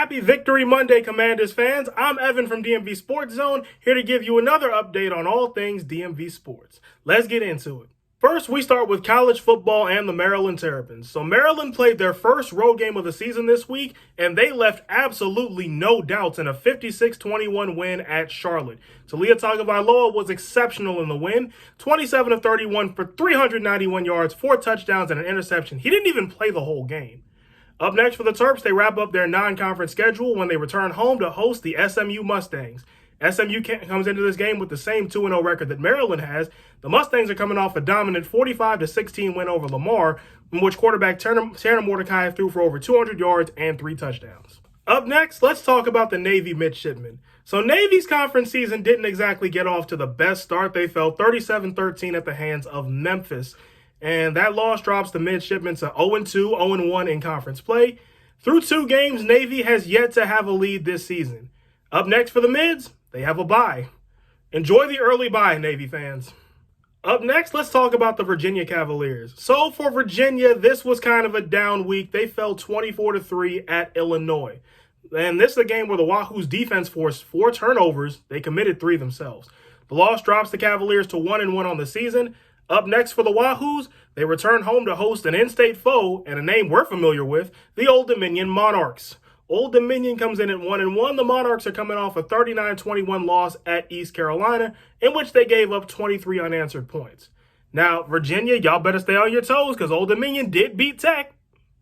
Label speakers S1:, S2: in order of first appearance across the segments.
S1: Happy Victory Monday, Commanders fans. I'm Evan from DMV Sports Zone, here to give you another update on all things DMV sports. Let's get into it. First, we start with college football and the Maryland Terrapins. So Maryland played their first road game of the season this week, and they left absolutely no doubts in a 56-21 win at Charlotte. Talia Tagovailoa was exceptional in the win, 27 of 31 for 391 yards, 4 touchdowns, and an interception. He didn't even play the whole game. Up next for the Terps, they wrap up their non-conference schedule when they return home to host the SMU Mustangs. SMU comes into this game with the same 2-0 record that Maryland has. The Mustangs are coming off a dominant 45-16 win over Lamar, in which quarterback Tanner Mordecai threw for over 200 yards and 3 touchdowns. Up next, let's talk about the Navy midshipmen. So Navy's conference season didn't exactly get off to the best start. They fell 37-13 at the hands of Memphis. And that loss drops the midshipmen to 0-2, 0-1 in conference play. Through 2 games, Navy has yet to have a lead this season. Up next for the Mids, they have a bye. Enjoy the early bye, Navy fans. Up next, let's talk about the Virginia Cavaliers. So for Virginia, this was kind of a down week. They fell 24-3 at Illinois. And this is a game where the Wahoo's defense forced 4 turnovers. They committed 3 themselves. The loss drops the Cavaliers to 1-1 on the season. Up next for the Wahoos, they return home to host an in-state foe and a name we're familiar with, the Old Dominion Monarchs. Old Dominion comes in at 1-1. The Monarchs are coming off a 39-21 loss at East Carolina, in which they gave up 23 unanswered points. Now, Virginia, y'all better stay on your toes because Old Dominion did beat Tech.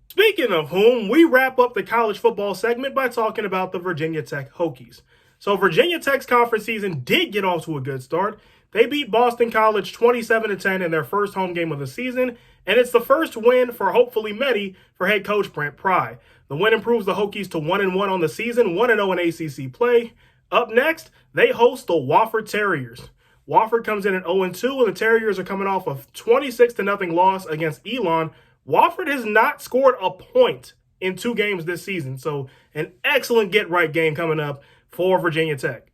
S1: Speaking of whom, we wrap up the college football segment by talking about the Virginia Tech Hokies. So Virginia Tech's conference season did get off to a good start. They beat Boston College 27-10 in their first home game of the season, and it's the first win for hopefully many for head coach Brent Pry. The win improves the Hokies to 1-1 on the season, 1-0 in ACC play. Up next, they host the Wofford Terriers. Wofford comes in at 0-2, and the Terriers are coming off a 26-0 loss against Elon. Wofford has not scored a point in 2 games this season, so an excellent get-right game coming up for Virginia Tech.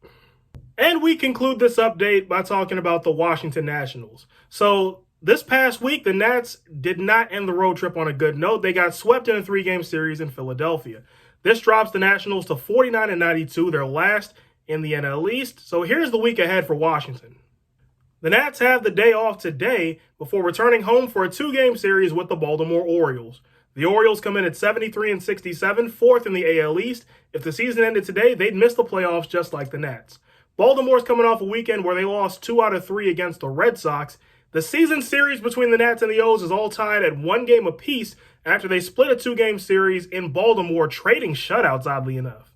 S1: And we conclude this update by talking about the Washington Nationals. So this past week, the Nats did not end the road trip on a good note. They got swept in a 3-game series in Philadelphia. This drops the Nationals to 49-92, their last in the NL East. So here's the week ahead for Washington. The Nats have the day off today before returning home for a 2-game series with the Baltimore Orioles. The Orioles come in at 73-67, 4th in the AL East. If the season ended today, they'd miss the playoffs just like the Nats. Baltimore's coming off a weekend where they lost 2 out of 3 against the Red Sox. The season series between the Nats and the O's is all tied at 1 game apiece after they split a 2-game series in Baltimore, trading shutouts, oddly enough.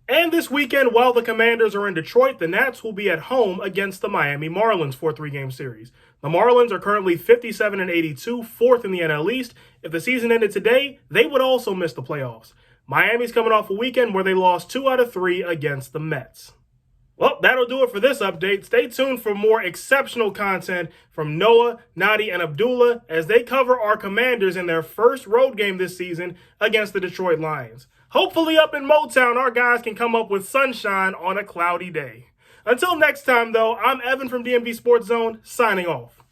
S1: And this weekend, while the Commanders are in Detroit, the Nats will be at home against the Miami Marlins for a 3-game series. The Marlins are currently 57-82, 4th in the NL East. If the season ended today, they would also miss the playoffs. Miami's coming off a weekend where they lost 2 out of 3 against the Mets. Well, that'll do it for this update. Stay tuned for more exceptional content from Noah, Nadi, and Abdullah as they cover our Commanders in their first road game this season against the Detroit Lions. Hopefully up in Motown, our guys can come up with sunshine on a cloudy day. Until next time, though, I'm Evan from DMV Sports Zone, signing off.